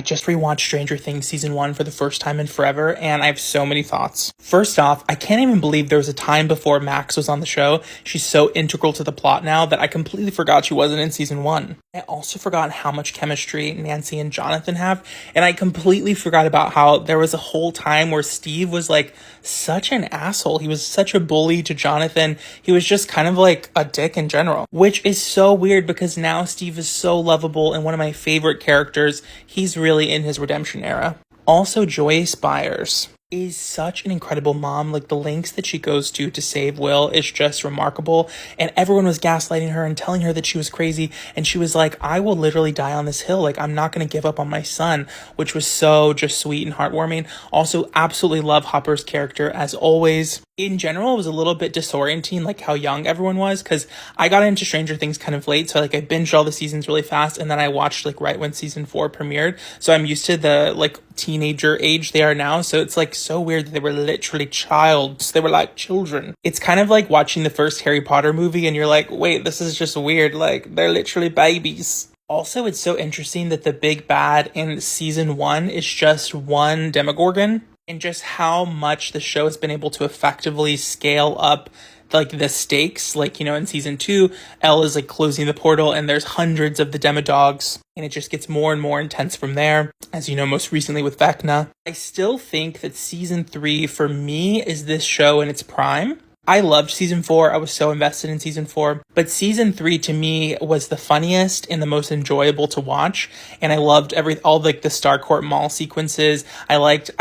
I just rewatched Stranger Things season 1 for the first time in forever, and I have so many thoughts. First off, I can't even believe there was a time before Max was on the show. She's so integral to the plot now that I completely forgot she wasn't in season 1. I also forgot how much chemistry Nancy and Jonathan have, and I completely forgot about how there was a whole time where Steve was like such an asshole. He was such a bully to Jonathan. He was just kind of like a dick in general, which is so weird because now Steve is so lovable and one of my favorite characters. He's really in his redemption era. Also, Joyce Byers is such an incredible mom. Like, the lengths that she goes to save Will is just remarkable. And everyone was gaslighting her and telling her that she was crazy. And she was like, I will literally die on this hill. Like, I'm not going to give up on my son, which was so just sweet and heartwarming. Also, absolutely love Hopper's character as always. In general, it was a little bit disorienting, like how young everyone was, because I got into Stranger Things kind of late. So like I binged all the seasons really fast. And then I watched like right when season 4 premiered. So I'm used to the like teenager age they are now. So it's like so weird that they were literally childs. They were like children. It's kind of like watching the first Harry Potter movie and you're like, wait, this is just weird. Like, they're literally babies. Also, it's so interesting that the big bad in season 1 is just one Demogorgon, and just how much the show has been able to effectively scale up like the stakes. Like, you know, in season 2, Elle is like closing the portal and there's hundreds of the Demodogs, and it just gets more and more intense from there, as you know, most recently with Vecna. I still think that season 3 for me is this show in its prime. I loved season 4. I was so invested in season 4. But season 3 to me was the funniest and the most enjoyable to watch. And I loved all like the Starcourt Mall sequences. I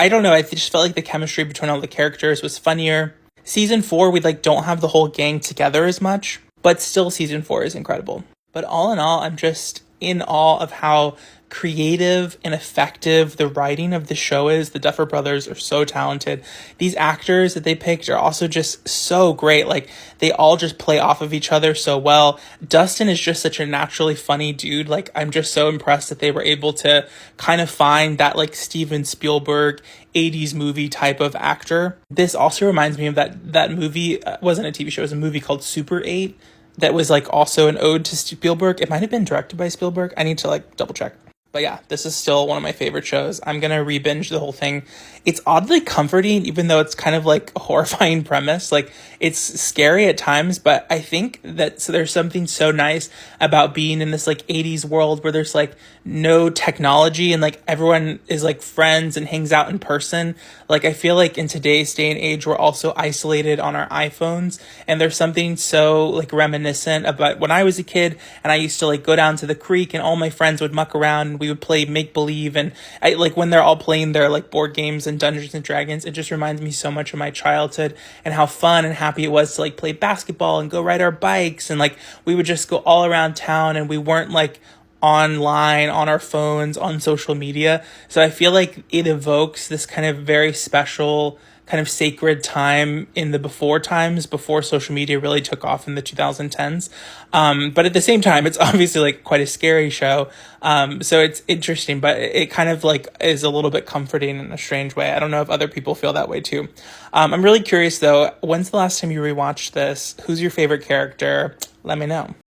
don't know, I just felt like the chemistry between all the characters was funnier. Season 4, we like don't have the whole gang together as much. But still, season 4 is incredible. But all in all, I'm just in awe of how creative and effective the writing of the show is. The Duffer Brothers are so talented. These actors that they picked are also just so great. Like, they all just play off of each other so well. Dustin is just such a naturally funny dude. Like, I'm just so impressed that they were able to kind of find that like Steven Spielberg 80s movie type of actor. This also reminds me of that movie, wasn't a TV show, it was a movie called Super 8 that was like also an ode to Spielberg. It might have been directed by Spielberg. I need to like double check. But yeah, this is still one of my favorite shows. I'm going to re-binge the whole thing. It's oddly comforting, even though it's kind of like a horrifying premise. Like, it's scary at times, but I think that there's something so nice about being in this like 80s world where there's like no technology and like everyone is like friends and hangs out in person. Like, I feel like in today's day and age, we're also isolated on our iPhones. And there's something so like reminiscent about when I was a kid and I used to like go down to the creek and all my friends would muck around. We would play make-believe, and I like when they're all playing their like board games and Dungeons and Dragons, it just reminds me so much of my childhood and how fun and happy it was to like play basketball and go ride our bikes, and like we would just go all around town and we weren't like online on our phones on social media. So I feel like it evokes this kind of very special kind of sacred time in the before times, before social media really took off in the 2010s. But at the same time, it's obviously like quite a scary show. So it's interesting, but it kind of like is a little bit comforting in a strange way. I don't know if other people feel that way too. I'm really curious though, when's the last time you rewatched this? Who's your favorite character? Let me know.